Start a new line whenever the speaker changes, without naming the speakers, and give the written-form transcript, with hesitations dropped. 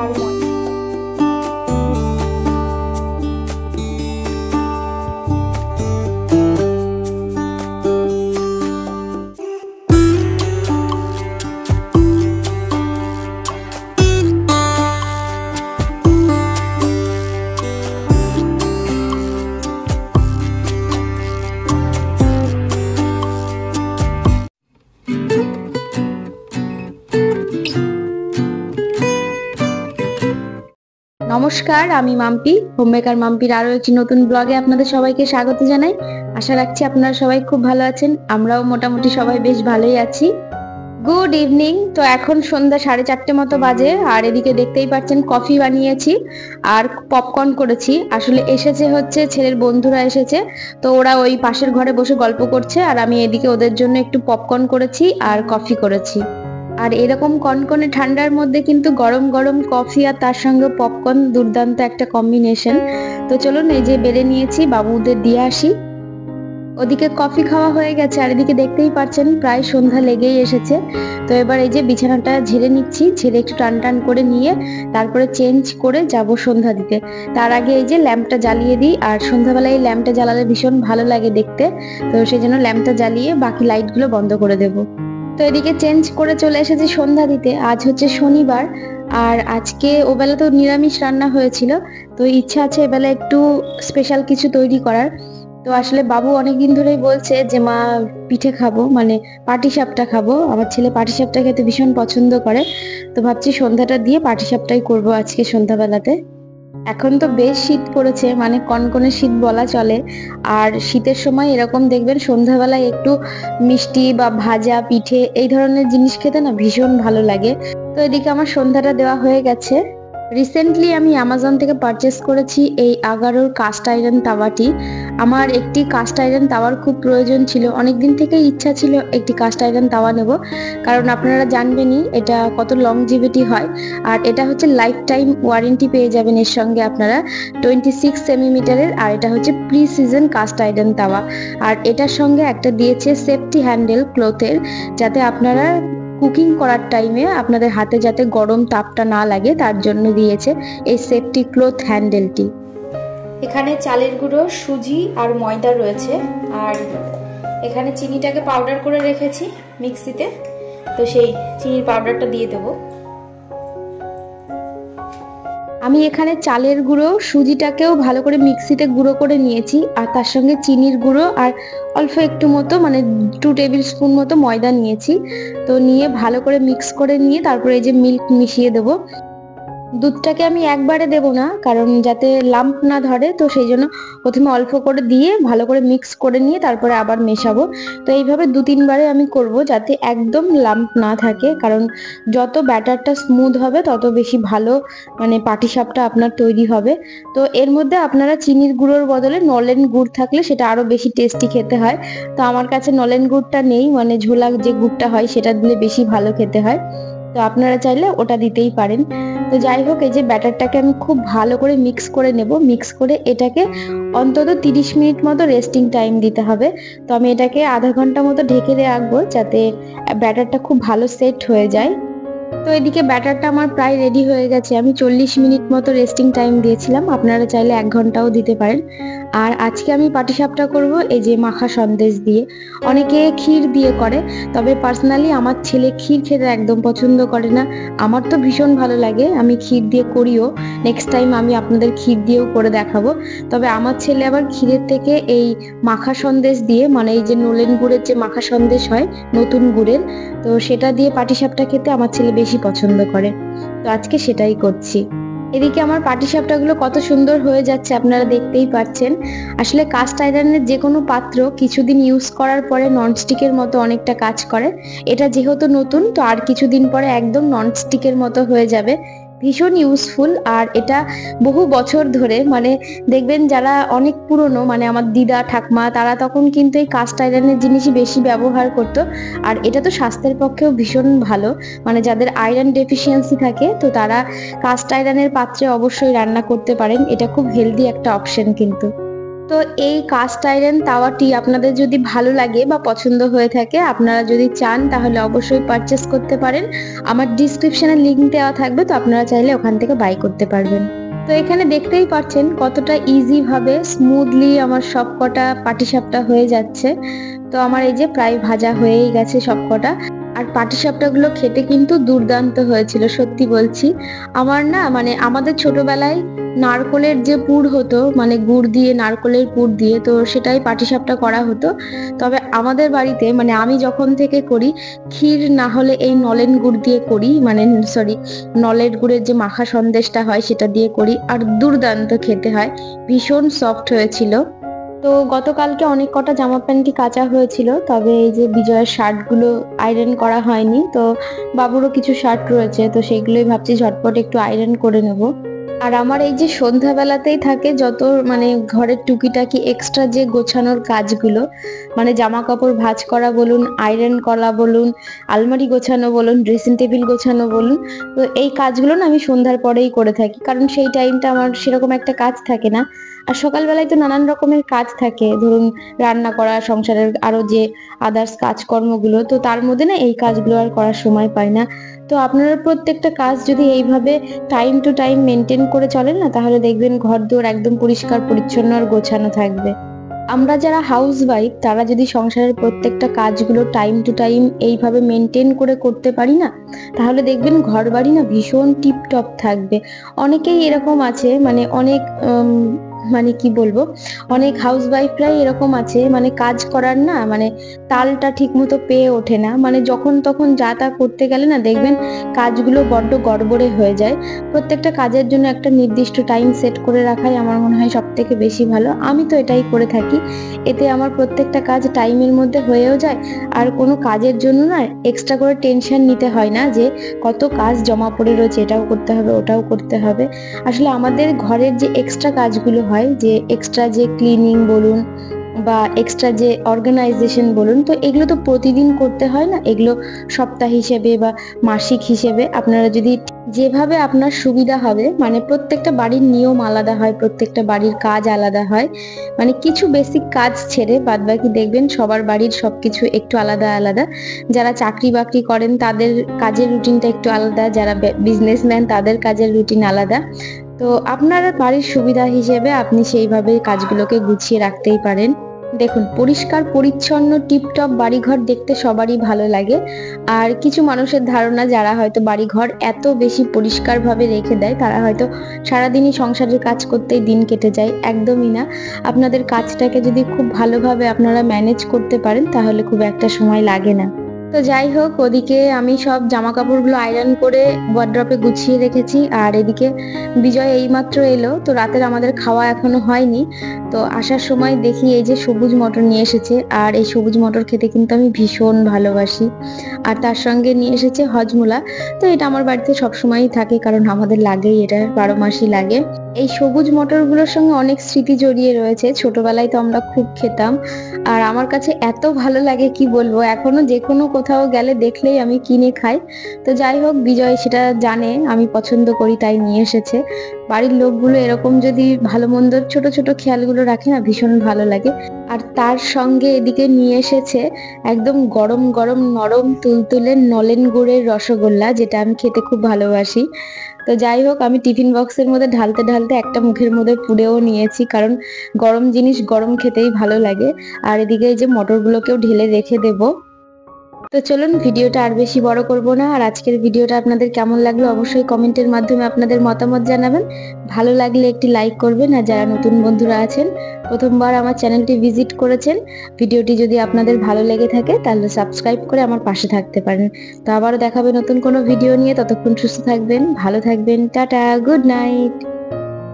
আর
নমস্কার, আমি মাম্পি, হোমমেকার মাম্পির আরো একটি নতুন ব্লগে আপনাদের সবাইকে স্বাগত জানাই। আশা রাখছি আপনারা সবাই খুব ভালো আছেন। আমরাও মোটামুটি সবাই বেশ ভালোই আছি। Good evening. তো এখন সন্ধ্যা 4:30 মতো বাজে, আর এদিকে দেখতেই পাচ্ছেন কফি বানিয়েছি আর পপকর্ন করেছি। আসলে এসেছে হচ্ছে ছেলের বন্ধুরা এসেছে, তো ওরা ওই পাশের ঘরে বসে গল্প করছে, আর আমি এদিকে ওদের জন্য একটু পপকর্ন করেছি আর কফি করেছি। আর এরকম কনকনে ঠান্ডার মধ্যে কিন্তু গরম গরম কফি আর তার সঙ্গে পপকর্ন দুর্দান্ত একটা কম্বিনেশন। তো চলুন, এই যে বেড়ে নিয়েছি, বাবুদের দিয়ে আসি। ওদিকে কফি খাওয়া হয়ে গেছে, আর এদিকে দেখতেই পাচ্ছেন প্রায় সন্ধ্যা লেগেই এসেছে। তো এবার এই যে বিছানাটা ঝেড়ে নিচ্ছি, ঝেড়ে একটু টান টান করে নিয়ে তারপরে চেঞ্জ করে যাব সন্ধ্যা দিতে। তার আগে এই যে ল্যাম্পটা জ্বালিয়ে দিই, আর সন্ধ্যাবেলায় এই ল্যাম্পটা জ্বালালে ভীষণ ভালো লাগে দেখতে। তো সেই জন্য ল্যাম্পটা জ্বালিয়ে বাকি লাইটগুলো বন্ধ করে দেবো। তো এদিকে চেঞ্জ করে চলে এসেছি সন্ধ্যা দিতে। আজ হচ্ছে শনিবার, আর আজকে ওবেলা তো নিরামিষ রান্না হয়েছিল, তো ইচ্ছা আছে এবেলা একটু স্পেশাল কিছু তৈরি করার। তো আসলে বাবু অনেকদিন ধরেই বলছে যে মা পিঠে খাবো, মানে পাটিসাপটা খাবো। আমার ছেলে পাটিসাপটা খেতে ভীষণ পছন্দ করে, তো ভাবছি সন্ধ্যাটা দিয়ে পাটিসাপটাই করবো আজকে সন্ধ্যাবেলাতে। এখন তো বেশ শীত পড়েছে, মানে কনকনে শীত বলা চলে। আর শীতের সময় এরকম দেখবেন সন্ধ্যাবেলায় একটু মিষ্টি বা ভাজা পিঠে এই ধরনের জিনিস খেতে না ভীষণ ভালো লাগে। তো এদিকে আমার সন্ধ্যাটা দেওয়া হয়ে গেছে। রিসেন্টলি আমি অ্যামাজন থেকে পারচেস করেছি এই আগারোর কাস্ট আয়রন তাওয়াটি। আমার একটি কাস্ট আয়রন তাওয়ার খুব প্রয়োজন ছিল, অনেকদিন থেকে ইচ্ছা ছিল একটি কাস্ট আয়রন তাওয়া নেব, কারণ আপনারা জানবেনই এটা কত লংজিভিটি হয়। আর এটা হচ্ছে লাইফ টাইম ওয়ারেন্টি পেয়ে যাবেন এর সঙ্গে আপনারা, 26 সেমিমিটারের। আর এটা হচ্ছে প্রি সিজন কাস্ট আয়রন তাওয়া। আর এটার সঙ্গে একটা দিয়েছে সেফটি হ্যান্ডেল ক্লথের, যাতে আপনারা কুকিং করার টাইমে আপনাদের হাতে যাতে গরম তাপটা না লাগে তার জন্য দিয়েছে এই সেফটি ক্লথ হ্যান্ডেলটি। এখানে চালের গুঁড়ো, সুজি আর ময়দা রয়েছে, আর এখানে চিনিটাকে পাউডার করে রেখেছি মিক্সিতে, তো সেই চিনির পাউডারটা দিয়ে দেবো। আমি এখানে চালের গুঁড়ো, সুজিটাকেও ভালো করে মিক্সিতে গুঁড়ো করে নিয়েছি, আর তার সঙ্গে চিনির গুঁড়ো আর অল্প একটু মতো মানে 2 টেবিল স্পুন মতো ময়দা নিয়েছি। তো নিয়ে ভালো করে মিক্স করে নিয়ে তারপরে এই যে মিল্ক মিশিয়ে দেবো। দুধটাকে আমি একবারে দেব না, কারণ যাতে লাম্প না ধরে, তো সেই জন্য প্রথমে অল্প করে দিয়ে ভালো করে মিক্স করে নিয়ে তারপরে আবার মেশাবো। তো এইভাবে 2-3 বারে আমি করব, যাতে একদম লাম্প না থাকে, কারণ যত ব্যাটারটা স্মুথ হবে তত বেশি ভালো মানে পাটিসাপটা আপনার তৈরি হবে। তো এর মধ্যে আপনারা চিনির গুঁড়োর বদলে নলেন গুড় থাকলে সেটা আরো বেশি টেস্টি খেতে হয়। তো আমার কাছে নলেন গুড়টা নেই, মানে ঝোলা যে গুড়টা হয় সেটা দিলে বেশি ভালো খেতে হয়, তো আপনারা চাইলে ওটা দিতেই পারেন। তো যাই হোক, এই যে ব্যাটারটাকে আমি খুব ভালো করে মিক্স করে নেব। মিক্স করে এটাকে অন্তত 30 মিনিট মতো রেস্টিং টাইম দিতে হবে। তো আমি এটাকে আধা ঘন্টা মতো ঢেকে রাখবো, যাতে ব্যাটারটা খুব ভালো সেট হয়ে যায়। তো এদিকে ব্যাটারটা আমার প্রায় রেডি হয়ে গেছে। আমি 40 মিনিট মতো রেস্টিং টাইম দিয়েছিলাম, আপনারা চাইলে 1 ঘন্টাও দিতে পারেন। আর আজকে আমি পাটিসাপটা করব এই যে মাখা সন্দেশ দিয়ে। অনেকে ক্ষীর দিয়ে করে, তবে পার্সোনালি আমার ছেলে ক্ষীর খেতে একদম পছন্দ করে না। আমার তো ভীষণ ভালো লাগে, আমি ক্ষীর দিয়ে করিও। নেক্সট টাইম আমি আপনাদের ক্ষীর দিয়েও করে দেখাবো। তবে আমার ছেলে আবার ক্ষীরের থেকে এই মাখা সন্দেশ দিয়ে, মানে এই যে নলেন গুড়ের যে মাখা সন্দেশ হয় নতুন গুড়ের, তো সেটা দিয়ে পাটিসাপটা খেতে আমার ছেলে বেশি পছন্দ করে। তো আজকে সেটাই করছি। এদিকে আমার পাটিসাপটাগুলো কত সুন্দর হয়ে যাচ্ছে আপনারা দেখতেই পাচ্ছেন। আসলে কাস্ট আয়রনের যে কোনো পাত্র কিছুদিন ইউজ করার পরে ননস্টিকের মতো অনেকটা কাজ করে। এটা যেহেতু নতুন, তো আর কিছুদিন পরে একদম ননস্টিকের মতো হয়ে যাবে। ভীষণ ইউজফুল, আর এটা বহু বছর ধরে, মানে দেখবেন যারা অনেক পুরনো, মানে আমার দিদা ঠাকমা, তারা তখন কিন্তু এই কাস্ট আয়রনের জিনিসই বেশি ব্যবহার করতো। আর এটা তো স্বাস্থ্যের পক্ষেও ভীষণ ভালো, মানে যাদের আয়রন ডেফিসিয়েন্সি থাকে তো তারা কাস্ট আয়রনের পাত্রে অবশ্যই রান্না করতে পারেন। এটা খুব হেলদি একটা অপশন কিন্তু। তো এই কাস্ট আয়রন তাওয়াটি আপনাদের যদি ভালো লাগে বা পছন্দ হয়ে থাকে, আপনারা যদি চান তাহলে অবশ্যই পারচেস করতে পারেন। আমার ডিসক্রিপশনে লিংক দেওয়া থাকবে, তো আপনারা চাইলে ওখান থেকে বাই করতে পারবেন। তো এখানে দেখতেই পাচ্ছেন কতটা ইজি ভাবে স্মুথলি আমার সবকটা পাটিসাপটা হয়ে যাচ্ছে। তো আমার এই যে প্রায় ভাজা হয়েই গেছে সবকটা। আর পাটিসাপটাগুলো খেতে কিন্তু দুর্দান্ত হয়েছিল, সত্যি বলছি। আমার না মানে আমাদের ছোটবেলায় নারকোলের যে পুর হতো, মানে গুড় দিয়ে নারকোলের পুর দিয়ে, তো সেটাই পাটিসাপটা করা হতো। তবে আমাদের বাড়িতে মানে আমি যখন থেকে করি, ক্ষীর না হলে এই নলেন গুড় দিয়ে করি, মানে সরি, নলের গুড়ের যে মাখা সন্দেশটা হয় সেটা দিয়ে করি, আর দুর্দান্ত খেতে হয়, ভীষণ সফট হয়েছিল। তো গতকালকে অনেক কটা জামা প্যান্টই কাঁচা হয়েছিল, তবে এই যে বিজয়ের শার্টগুলো আয়রন করা হয়নি। তো বাবুরও কিছু শার্ট রয়েছে, তো সেগুলোই ভাবছি ঝটপট একটু আয়রন করে নেব। আর আমার এই যে সন্ধ্যাবেলাতেই থাকে যত মানে ঘরের টুকিটাকি এক্সট্রা যে গোছানোর কাজগুলো, মানে জামা কাপড় ভাঁজ করা বলুন, আয়রন করা বলুন, আলমারি গোছানো বলুন, ড্রেসিং টেবিল গোছানো বলুন, তো এই কাজগুলো না আমি সন্ধ্যার পরেই করে থাকি, কারণ সেই টাইমটা আমার সেরকম একটা কাজ থাকে না। আর সকালবেলায় তো নানান রকমের কাজ থাকে, ধরুন রান্না করা, সংসারের আরো যে আদার্স কাজকর্মগুলো, তো তার মধ্যে না এই কাজগুলো আর করার সময় পাই না। তো আপনারা প্রত্যেকটা কাজ যদি এইভাবে টাইম টু টাইম মেনটেন করে চলেন না, তাহলে দেখবেন ঘর দুয়ার একদম পরিষ্কার পরিচ্ছন্ন আর গোছানো থাকবে। আমরা যারা হাউস ওয়াইফ তারা যদি সংসারের প্রত্যেকটা কাজগুলো টাইম টু টাইম এইভাবে মেনটেন করে করতে পারি না, তাহলে দেখবেন ঘর বাড়ি না ভীষণ টিপটপ থাকবে। অনেকেই এরকম আছে, মানে অনেক মানে কি বলবো, অনেক হাউস ওয়াইফরাই এরকম আছে, মানে কাজ করার না মানে তালটা ঠিক মতো পেয়ে ওঠে না, মানে যখন তখন যা তা করতে গেলে না দেখবেন কাজগুলো বড্ড গড়বড়ে হয়ে যায়। প্রত্যেকটা কাজের জন্য একটা নির্দিষ্ট টাইম সেট করে রাখাই আমার মনে হয় সব থেকে বেশি ভালো। আমি তো এটাই করে থাকি, এতে আমার প্রত্যেকটা কাজ টাইমের মধ্যে হয়েও যায়। আর কোনো কাজের জন্য না এক্সট্রা করে টেনশন নিতে হয় না যে কত কাজ জমা পড়ে রয়েছে, এটাও করতে হবে ওটাও করতে হবে। আসলে আমাদের ঘরের যে এক্সট্রা কাজগুলো হয়, যে এক্সট্রা যে ক্লিনিং বলুন বা এক্সট্রা যে অর্গানাইজেশন বলুন, তো এগুলো তো প্রতিদিন করতে হয় না, এগুলো সপ্তাহ হিসেবে বা মাসিক হিসেবে আপনারা যদি যেভাবে আপনার সুবিধা হবে, মানে প্রত্যেকটা বাড়ির নিয়ম আলাদা হয়, প্রত্যেকটা বাড়ির কাজ আলাদা হয়, মানে কিছু বেসিক কাজ ছেড়ে বাদবাকি দেখবেন সবার বাড়ির সবকিছু একটু আলাদা আলাদা। যারা চাকরি বাকরি করেন তাদের কাজের রুটিনটা একটু আলাদা, যারা বিজনেসম্যান তাদের কাজের রুটিন আলাদা। তো আপনার বাড়ির সুবিধা হিসেবে আপনি সেইভাবে কাজগুলোকে গুছিয়ে রাখতেই পারেন। দেখুন, পরিষ্কার পরিচ্ছন্ন টিপটপ বাড়িঘর দেখতে সবারই ভালো লাগে। আর কিছু মানুষের ধারণা যারা হয়তো বাড়িঘর এত বেশি পরিষ্কার ভাবে রেখে দেয়, তারা হয়তো সারাদিনই সংসারের কাজ করতেই দিন কেটে যায়। একদমই না। আপনাদের কাজটাকে যদি খুব ভালোভাবে আপনারা ম্যানেজ করতে পারেন, তাহলে খুব একটা সময় লাগে না। তো যাই হোক, ওদিকে আমি সব জামা কাপড়গুলো আয়রন করে ওয়ার্ড্রপে গুছিয়ে রেখেছি, আর এদিকে বিজয় এইমাত্র এলো, তো রাতের আমাদের খাওয়া এখনো হয়নি। তো আসার সময় দেখি এই যে সবুজ মটর নিয়ে এসেছে, আর এই সবুজ মটর খেতে কিন্তু আমি ভীষণ ভালোবাসি। আর তার সঙ্গে নিয়ে এসেছে হজমোলা। তো এটা আমার বাড়িতে সবসময়ই থাকে, কারণ আমাদের লাগেই, এটা 12 মাসই লাগে। এই সবুজ মটরগুলোর সঙ্গে অনেক স্মৃতি জড়িয়ে রয়েছে, ছোটবেলায় তো আমরা খুব খেতাম। আর আমার কাছে এত ভালো লাগে কি বলবো, এখনো যে কোনো কোথাও গেলে দেখলেই আমি কিনে খাই। তো যাই হোক, বিজয় সেটা জানে আমি পছন্দ করি, তাই নিয়ে এসেছে। বাড়ির লোকগুলো এরকম যদি ভালো মন্দর ছোট ছোট খেয়ালগুলো রাখে না, ভীষণ ভালো লাগে। আর তার সঙ্গে এদিকে নিয়ে এসেছে একদম গরম গরম নরম তুলতুলে নলেন গুড়ের রসগোল্লা, যেটা আমি খেতে খুব ভালোবাসি। তো যাই হোক, আমি টিফিন বক্সের মধ্যে ঢালতে ঢালতে একটা মুখের মধ্যে পুড়েও নিয়েছি, কারণ গরম জিনিস গরম খেতেই ভালো লাগে। আর এদিকে এই যে মটরগুলোকেও ঢেলে রেখে দেবো। তো চলুন, ভিডিওটা আর বেশি বড় করব না। আর আজকের ভিডিওটা আপনাদের কেমন লাগলো অবশ্যই কমেন্টের মাধ্যমে আপনাদের মতামত জানাবেন। ভালো লাগলে একটি লাইক করবেন, আর যারা নতুন বন্ধুরা আছেন, প্রথমবার আমার চ্যানেলটি ভিজিট করেছেন, ভিডিওটি যদি আপনাদের ভালো লেগে থাকে তাহলে সাবস্ক্রাইব করে আমার পাশে থাকতে পারেন। তো আবারও দেখাবে নতুন কোনো ভিডিও নিয়ে, ততক্ষণ সুস্থ থাকবেন, ভালো থাকবেন, টাটা, গুড নাইট।